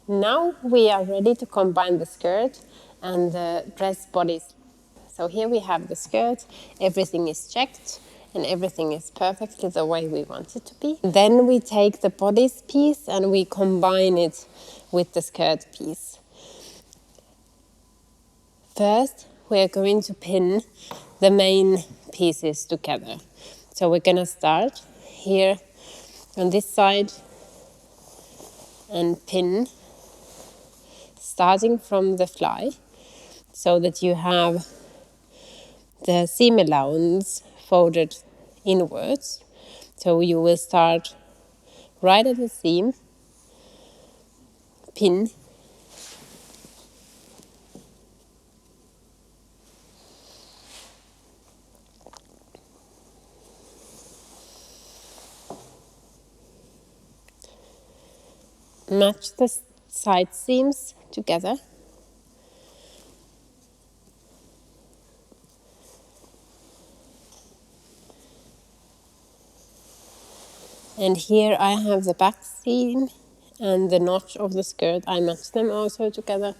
Now we are ready to combine the skirt and the dress bodice. So here we have the skirt, everything is checked and everything is perfectly the way we want it to be. Then we take the bodice piece and we combine it with the skirt piece. First, we are going to pin the main pieces together. So we're going to start here on this side and pin, starting from the fly, so that you have the seam allowance folded inwards. So you will start right at the seam, pin, match the side seams together, and here I have the back seam and the notch of the skirt. I match them also together.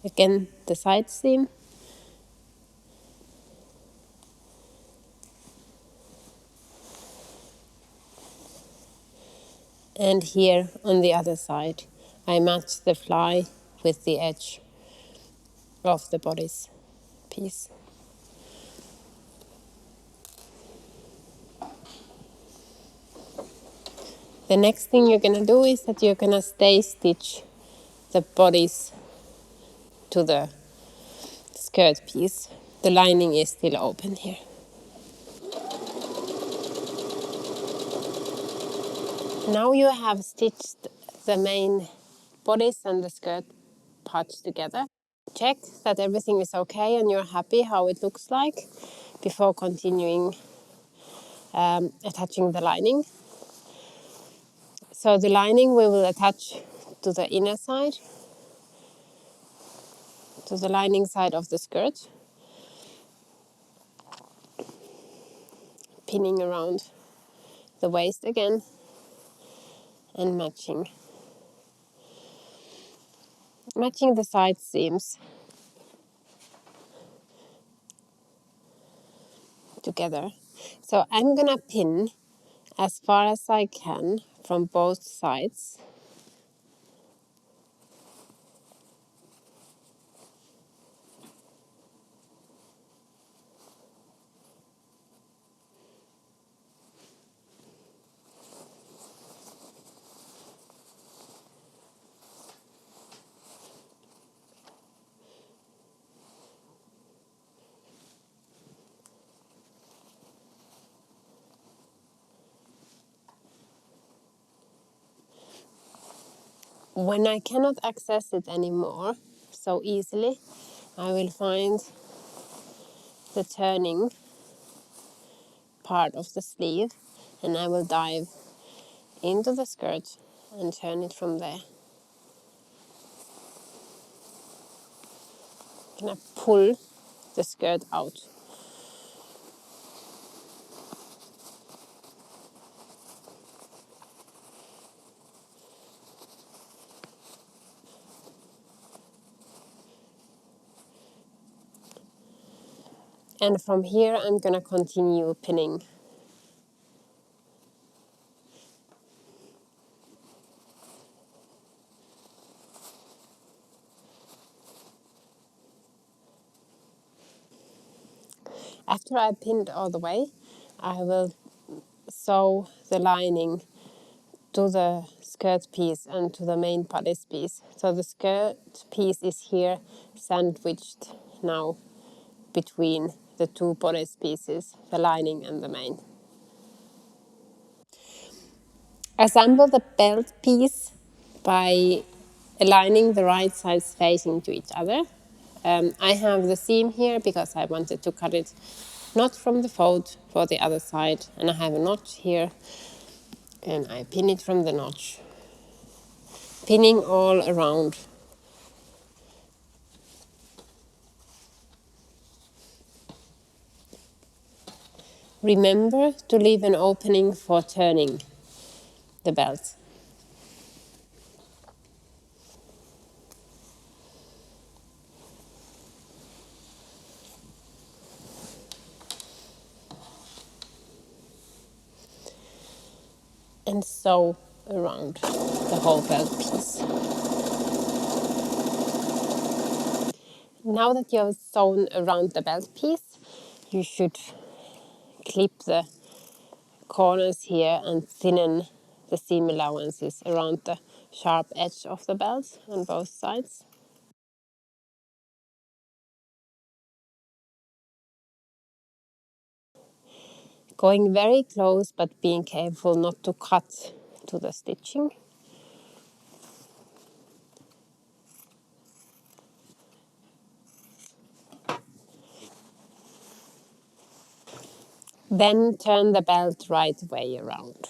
Again, the side seam. And here on the other side, I match the fly with the edge of the bodice piece. The next thing you're going to do is that you're going to stay stitch the bodice to the skirt piece. The lining is still open here. Now you have stitched the main bodice and the skirt parts together. Check that everything is okay and you're happy how it looks like before continuing attaching the lining. So the lining we will attach to the inner side, to the lining side of the skirt, pinning around the waist again and matching the side seams together. So I'm gonna pin as far as I can from both sides. When I cannot access it anymore so easily, I will find the turning part of the sleeve and I will dive into the skirt and turn it from there. I'm gonna pull the skirt out. And from here I'm gonna continue pinning. After I pinned all the way, I will sew the lining to the skirt piece and to the main bodice piece. So the skirt piece is here sandwiched now between the two bodice pieces, the lining and the main. Assemble the belt piece by aligning the right sides facing to each other. I have the seam here because I wanted to cut it not from the fold for the other side, and I have a notch here and I pin it from the notch, pinning all around. Remember to leave an opening for turning the belt. And sew around the whole belt piece. Now that you have sewn around the belt piece, you should clip the corners here and thinnen the seam allowances around the sharp edge of the belt on both sides. Going very close but being careful not to cut to the stitching. Then turn the belt right way around.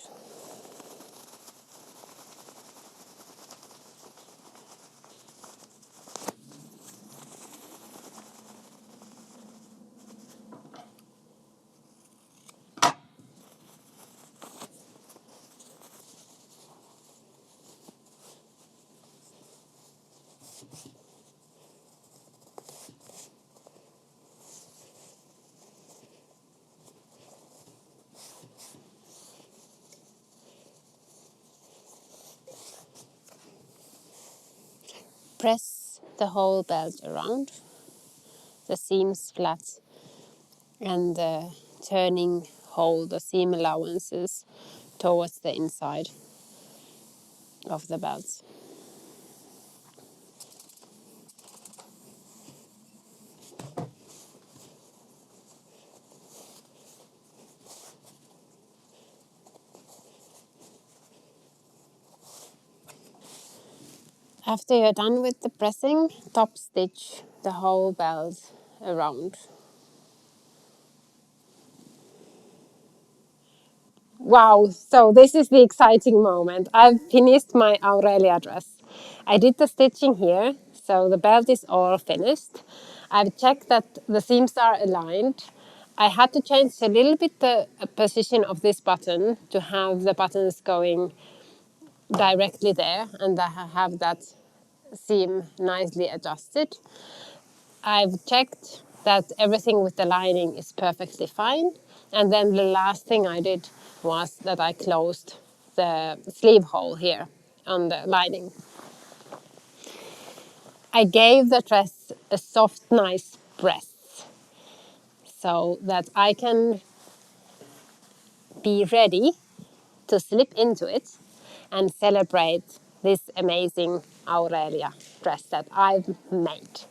Press the whole belt around, the seams flat, and turning whole the seam allowances towards the inside of the belt. After you're done with the pressing, top stitch the whole belt around. Wow, so this is the exciting moment. I've finished my Aurelia dress. I did the stitching here, so the belt is all finished. I've checked that the seams are aligned. I had to change a little bit the position of this button to have the buttons going directly there, and I have that seam nicely adjusted. I've checked that everything with the lining is perfectly fine. And then the last thing I did was that I closed the sleeve hole here on the lining. I gave the dress a soft, nice press so that I can be ready to slip into it and celebrate this amazing Aurelia dress that I've made.